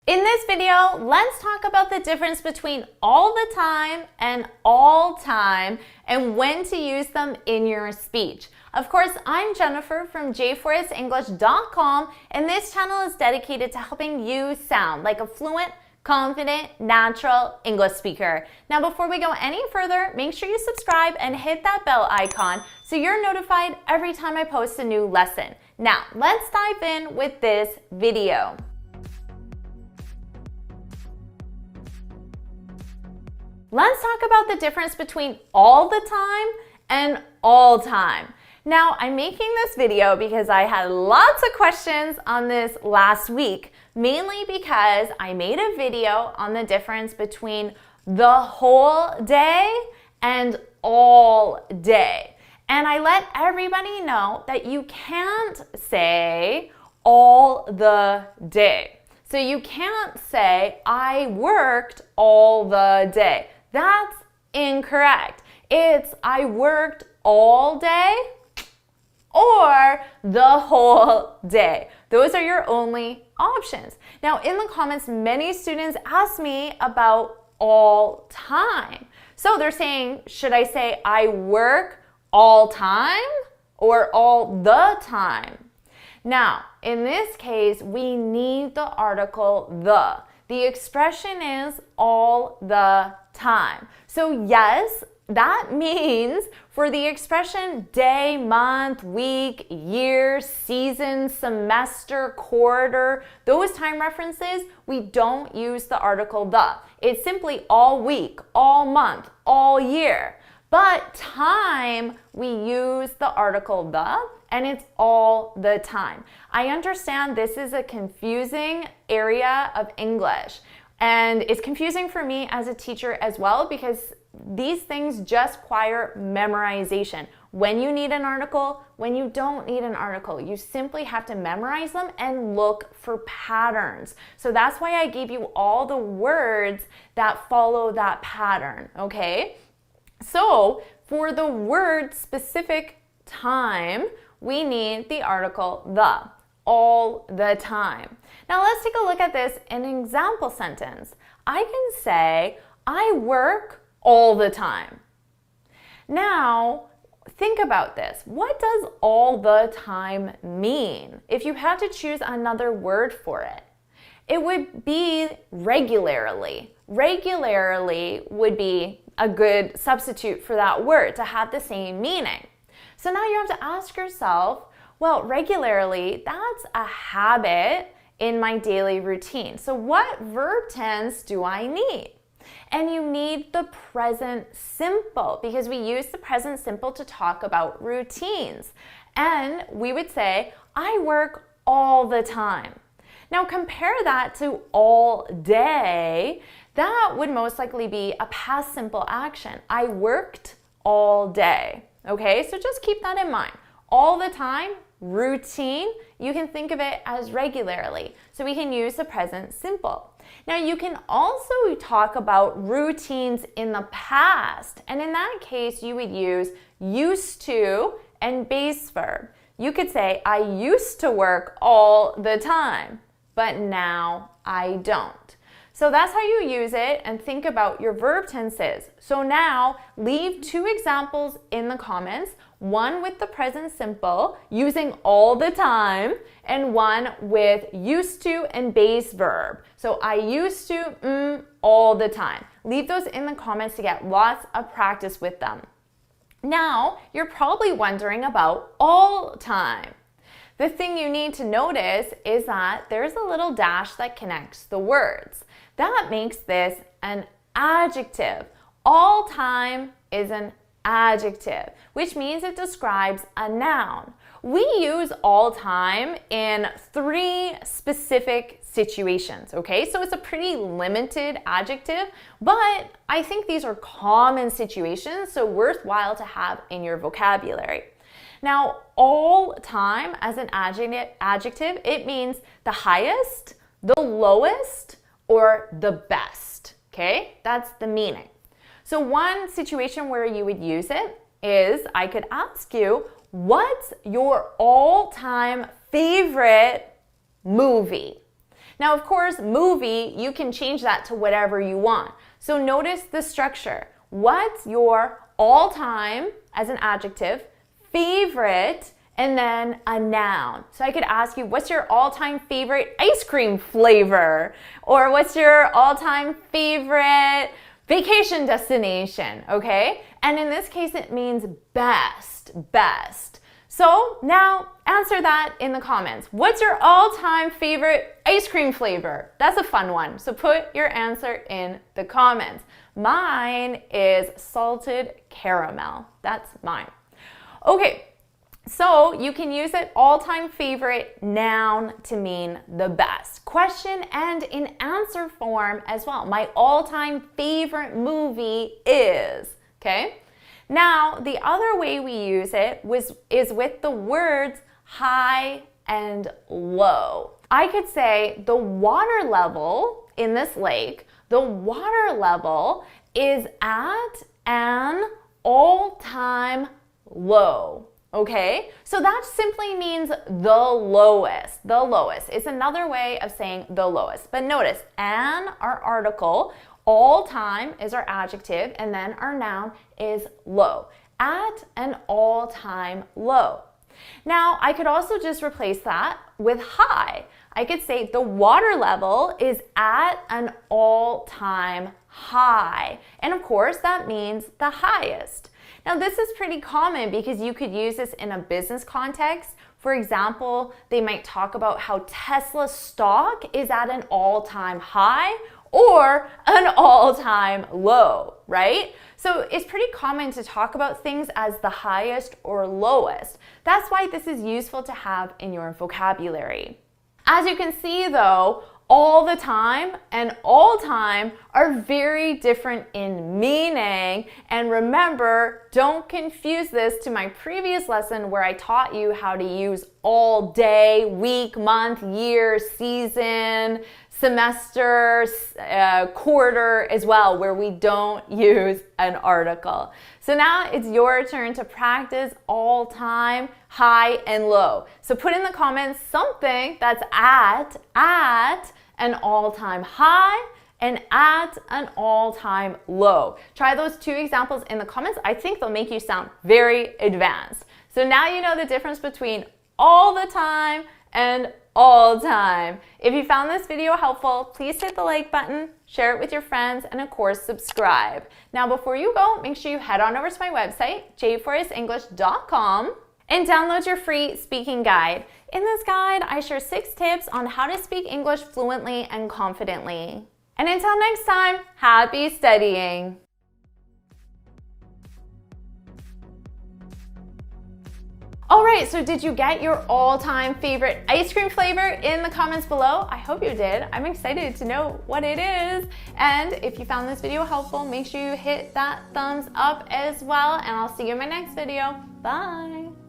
In this video, let's talk about the difference between all the time and all time and when to use them in your speech. Of course, I'm Jennifer from jforrestenglish.com, and this channel is dedicated to helping you sound like a fluent, confident, natural English speaker. Now, before we go any further, make sure you subscribe and hit that bell icon so you're notified every time I post a new lesson. Now, let's dive in with this video. Let's talk about the difference between all the time and all time. Now, I'm making this video because I had lots of questions on this last week, mainly because I made a video on the difference between the whole day and all day. And I let everybody know that you can't say all the day. So you can't say, I worked all the day. That's incorrect. It's I worked all day or the whole day. Those are your only options. Now, in the comments, many students ask me about all time. So they're saying, should I say I work all time or all the time? Now, in this case, we need the article the. The expression is all the time. So yes, that means for the expression day, month, week, year, season, semester, quarter, those time references, we don't use the article the. It's simply all week, all month, all year. But time, we use the article the, and it's all the time. I understand this is a confusing area of English, and it's confusing for me as a teacher as well because these things just require memorization. When you need an article, when you don't need an article, you simply have to memorize them and look for patterns. So that's why I gave you all the words that follow that pattern, okay? So for the word specific time, we need the article the, all the time. Now let's take a look at this in an example sentence. I can say, I work all the time. Now, think about this. What does all the time mean? If you had to choose another word for it, it would be regularly. Regularly would be a good substitute for that word to have the same meaning. So now you have to ask yourself, well, regularly, that's a habit in my daily routine. So what verb tense do I need? And you need the present simple because we use the present simple to talk about routines. And we would say, I work all the time. Now compare that to all day. That would most likely be a past simple action. I worked all day. Okay, so just keep that in mind. All the time, routine, you can think of it as regularly. So we can use the present simple. Now you can also talk about routines in the past. And in that case, you would use used to and base verb. You could say, I used to work all the time, but now I don't. So that's how you use it and think about your verb tenses. So now leave two examples in the comments, one with the present simple using all the time and one with used to and base verb. So I used to all the time. Leave those in the comments to get lots of practice with them. Now you're probably wondering about all time. The thing you need to notice is that there's a little dash that connects the words. That makes this an adjective. All time is an adjective, which means it describes a noun. We use all time in 3 specific situations, okay? So it's a pretty limited adjective, but I think these are common situations, so worthwhile to have in your vocabulary. Now, all time as an adjective, it means the highest, the lowest, or the best, okay? That's the meaning. So one situation where you would use it is I could ask you, what's your all-time favorite movie? Now, of course, movie, you can change that to whatever you want. So notice the structure. What's your all-time, as an adjective, favorite, and then a noun. So I could ask you, what's your all-time favorite ice cream flavor? Or what's your all-time favorite vacation destination, okay? And in this case, it means best, best. So now answer that in the comments. What's your all-time favorite ice cream flavor? That's a fun one. So put your answer in the comments. Mine is salted caramel. That's mine. Okay, so you can use it all-time favorite noun to mean the best. Question and in answer form as well. My all-time favorite movie is, okay? Now, the other way we use it is with the words high and low. I could say the water level in this lake, the water level is at an all-time low. Okay, so that simply means the lowest. The lowest. It's another way of saying the lowest. But notice, an, our article, all time is our adjective, and then our noun is low. At an all-time low. Now, I could also just replace that with high. I could say the water level is at an all-time high. And of course, that means the highest. Now, this is pretty common because you could use this in a business context. For example, they might talk about how Tesla stock is at an all-time high or an all-time low, right? So it's pretty common to talk about things as the highest or lowest. That's why this is useful to have in your vocabulary. As you can see though, all the time and all time are very different in meaning. And remember, don't confuse this to my previous lesson where I taught you how to use all day, week, month, year, season, semester, quarter as well, where we don't use an article. So now it's your turn to practice all time, high and low. So put in the comments something that's at an all-time high and at an all-time low. Try those two examples in the comments. I think they'll make you sound very advanced. So now you know the difference between all the time and all time. If you found this video helpful, please hit the like button, share it with your friends, and of course, subscribe. Now, before you go, make sure you head on over to my website, jforrestenglish.com, and download your free speaking guide. In this guide, I share 6 tips on how to speak English fluently and confidently. And until next time, happy studying! Alright, so did you get your all-time favorite ice cream flavor in the comments below? I hope you did. I'm excited to know what it is. And if you found this video helpful, make sure you hit that thumbs up as well. And I'll see you in my next video. Bye!